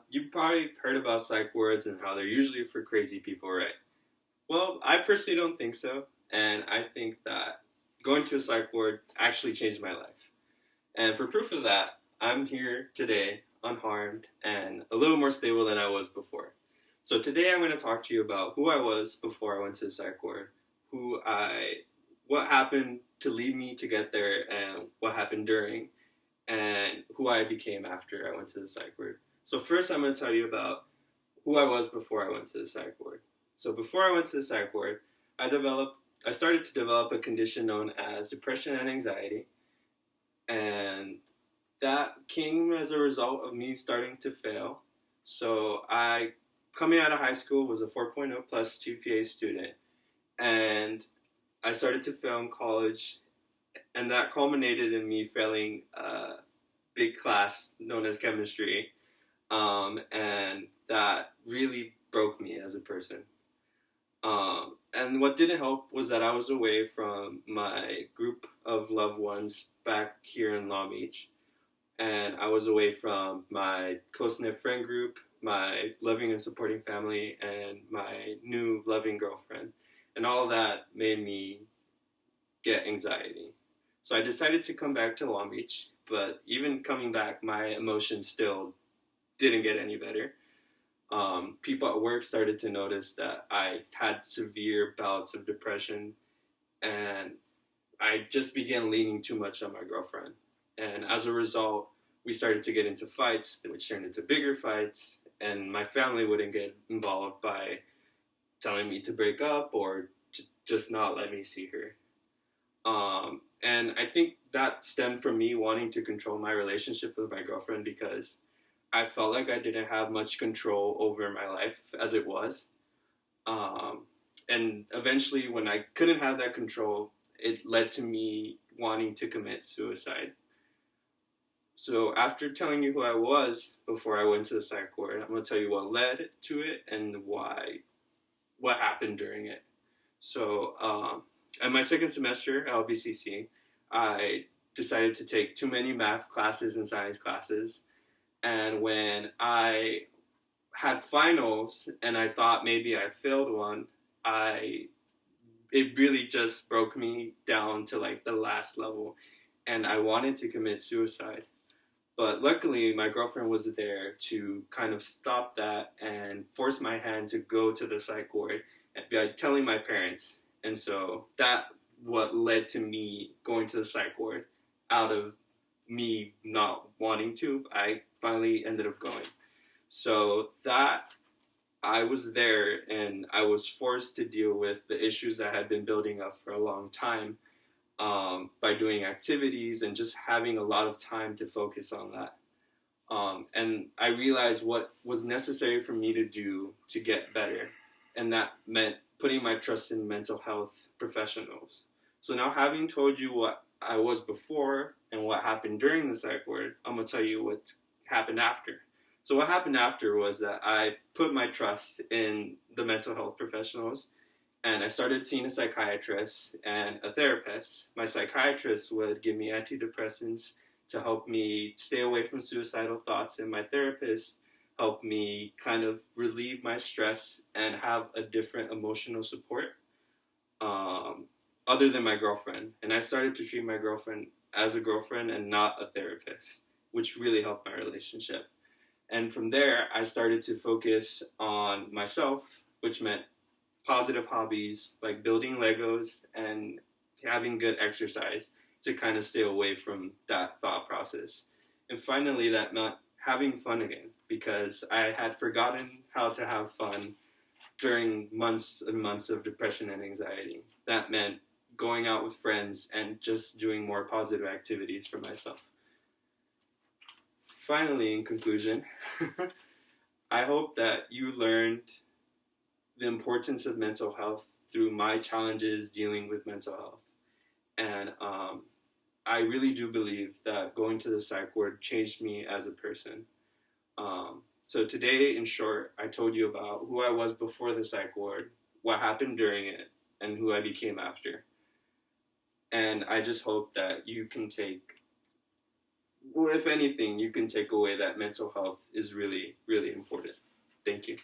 You've probably heard about psych wards and how they're usually for crazy people, right? Well, I personally don't think so, and I think that going to a psych ward actually changed my life. And for proof of that, I'm here today, unharmed and a little more stable than I was before. So today I'm going to talk to you about who I was before I went to the psych ward, what happened to lead me to get there, and what happened during, and who I became after I went to the psych ward. So first, I'm going to tell you about who I was before I went to the psych ward. So before I went to the psych ward, I started to develop a condition known as depression and anxiety, and that came as a result of me starting to fail. So I, coming out of high school, was a 4.0 plus GPA student, and I started to fail in college, and that culminated in me failing a big class known as chemistry, and that really broke me as a person. And what didn't help was that I was away from my group of loved ones back here in Long Beach, and I was away from my close knit friend group, my loving and supporting family, and my new loving girlfriend. And all of that made me get anxiety. So I decided to come back to Long Beach, but even coming back, my emotions still didn't get any better. People at work started to notice that I had severe bouts of depression, and I just began leaning too much on my girlfriend. And as a result, we started to get into fights, which turned into bigger fights, and my family wouldn't get involved by telling me to break up or just not let me see her. And I think that stemmed from me wanting to control my relationship with my girlfriend because I felt like I didn't have much control over my life as it was. And eventually, when I couldn't have that control, it led to me wanting to commit suicide. So after telling you who I was before I went to the psych ward, I'm going to tell you what led to it and what happened during it. So at my second semester at LBCC, I decided to take too many math classes and science classes. And when I had finals and I thought maybe I failed one, it really just broke me down to like the last level, and I wanted to commit suicide. But luckily, my girlfriend was there to kind of stop that and force my hand to go to the psych ward and by telling my parents. And so that what led to me going to the psych ward out of me not wanting to. I finally ended up going. So that I was there and I was forced to deal with the issues that had been building up for a long time, by doing activities and just having a lot of time to focus on that. And I realized what was necessary for me to do to get better. And that meant putting my trust in mental health professionals. So now, having told you what I was before and what happened during the psych ward, I'm going to tell you what happened after. So what happened after was that I put my trust in the mental health professionals, and I started seeing a psychiatrist and a therapist. My psychiatrist would give me antidepressants to help me stay away from suicidal thoughts, and my therapist helped me kind of relieve my stress and have a different emotional support, other than my girlfriend. And I started to treat my girlfriend as a girlfriend and not a therapist, which really helped my relationship. And from there, I started to focus on myself, which meant positive hobbies like building Legos and having good exercise to kind of stay away from that thought process. And finally, that meant having fun again, because I had forgotten how to have fun during months and months of depression and anxiety. That meant going out with friends and just doing more positive activities for myself. Finally, in conclusion, I hope that you learned the importance of mental health through my challenges dealing with mental health. And I really do believe that going to the psych ward changed me as a person. So today, in short, I told you about who I was before the psych ward, what happened during it, and who I became after. And I just hope that you can take well, if anything, you can take away that mental health is really, really important. Thank you.